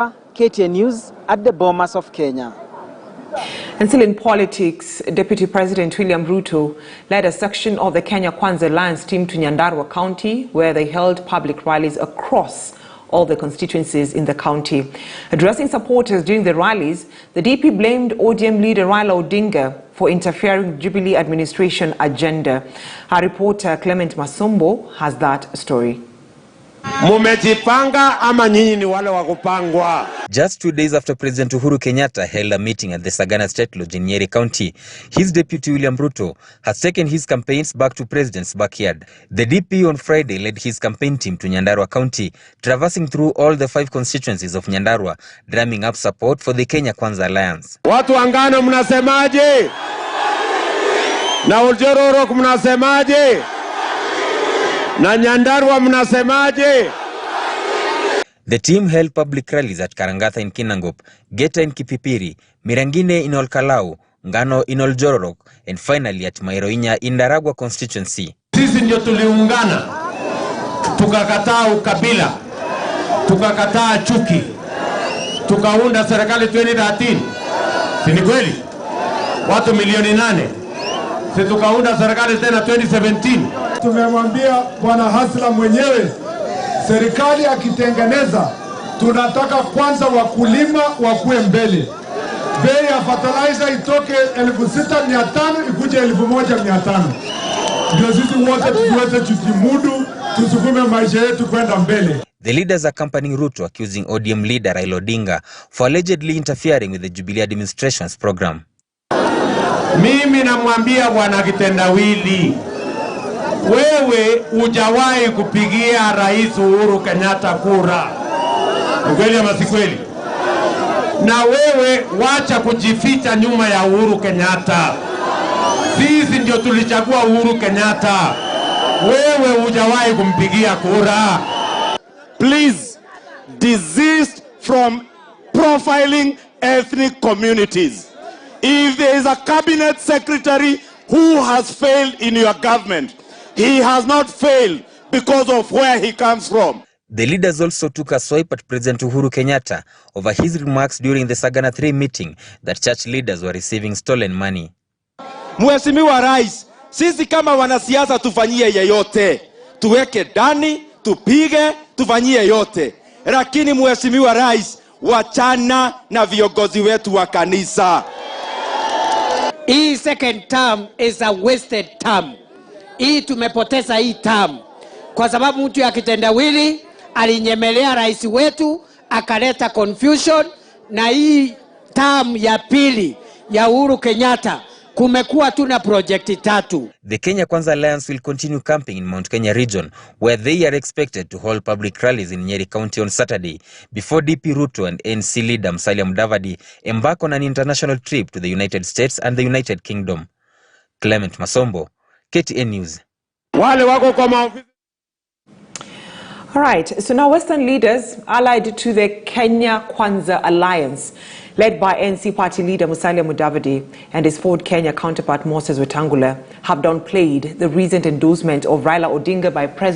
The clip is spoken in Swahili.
KTN News at the Bomas of Kenya. And still in politics, Deputy President William Ruto led a section of the Kenya Kwanza Alliance team to Nyandarua County, where they held public rallies across all the constituencies in the county. Addressing supporters during the rallies, the DP blamed ODM leader Raila Odinga for interfering with Jubilee administration agenda. Our reporter Clement Masombo has that story. Mumejipanga ama nyinyi ni wale wa kupangwa? Just 2 days after President Uhuru Kenyatta held a meeting at the Sagana State Lodge in Nyeri County, his deputy William Ruto has taken his campaigns back to President's backyard. The DP on Friday led his campaign team to Nyandarua County, traversing through all the 5 constituencies of Nyandarua, drumming up support for the Kenya Kwanza Alliance. Watu wangano mnasemaje? Na Uljororo mnasemaje? Na Nyandarua mnasemaje? The team held public rallies at Karangatha in Kinangop, Geta in Kipipiri, Mirangine in Olkalau, Ngano in Oljororok, and finally at Mairoinya in Ndaragwa constituency. Sisi ndio tuliungana, tukakataa ukabila, tukakataa chuki, tukaunda serikali 2013. Si ni kweli? Watu milioni 8. Si tukaunda serikali tena 2017. Tumemwambia Bwana Hasla mwenyewe, serikali akitengeneza, tunataka kwanza wakulima wakuwe mbele. Bei ya fertilizer itoke 6,500 ikuje 1,500. Ndio sisi wote tuweze tujimudu, tusukume maisha yetu kwenda mbele. The leaders accompanying Ruto accusing ODM leader Raila Odinga for allegedly interfering with the Jubilee administration's program. Mimi namwambia Bwana Kitendawili, wewe hujawahi kupigia Rais Uhuru Kenyatta kura. Ni kweli ama si kweli? Na wewe wacha kujificha nyuma ya Uhuru Kenyatta. Sisi ndio tulichagua Uhuru Kenyatta. Wewe hujawahi kumpigia kura. Please desist from profiling ethnic communities. If there is a cabinet secretary who has failed in your government, he has not failed because of where he comes from. The leaders also took a swipe at President Uhuru Kenyatta over his remarks during the Sagana 3 meeting that church leaders were receiving stolen money. Mheshimiwa Rais, sisi kama wanasiasa tufanyie yeyote. Tuweke ndani, tupige, tufanyie yote. Lakini Mheshimiwa Rais, wachana na viongozi wetu wa kanisa. Hii second term is a wasted term. Hii tumepoteza hii term. Kwa sababu mtu ya kitendawili alinyemelea rais wetu, akaleta confusion, na hii term ya pili ya Uhuru Kenyatta kumekuwa tuna projekti 3. The Kenya Kwanza Alliance will continue camping in Mount Kenya region, where they are expected to hold public rallies in Nyeri County on Saturday, before DP Ruto and NC leader Musalia Mudavadi embark on an international trip to the United States and the United Kingdom. Clement Masombo, KTN News. Wale wako kwa maofisi. All right, so now Western leaders allied to the Kenya Kwanza Alliance, led by NC party leader Musalia Mudavadi and his Ford Kenya counterpart Moses Wetangula, have downplayed the recent endorsement of Raila Odinga by President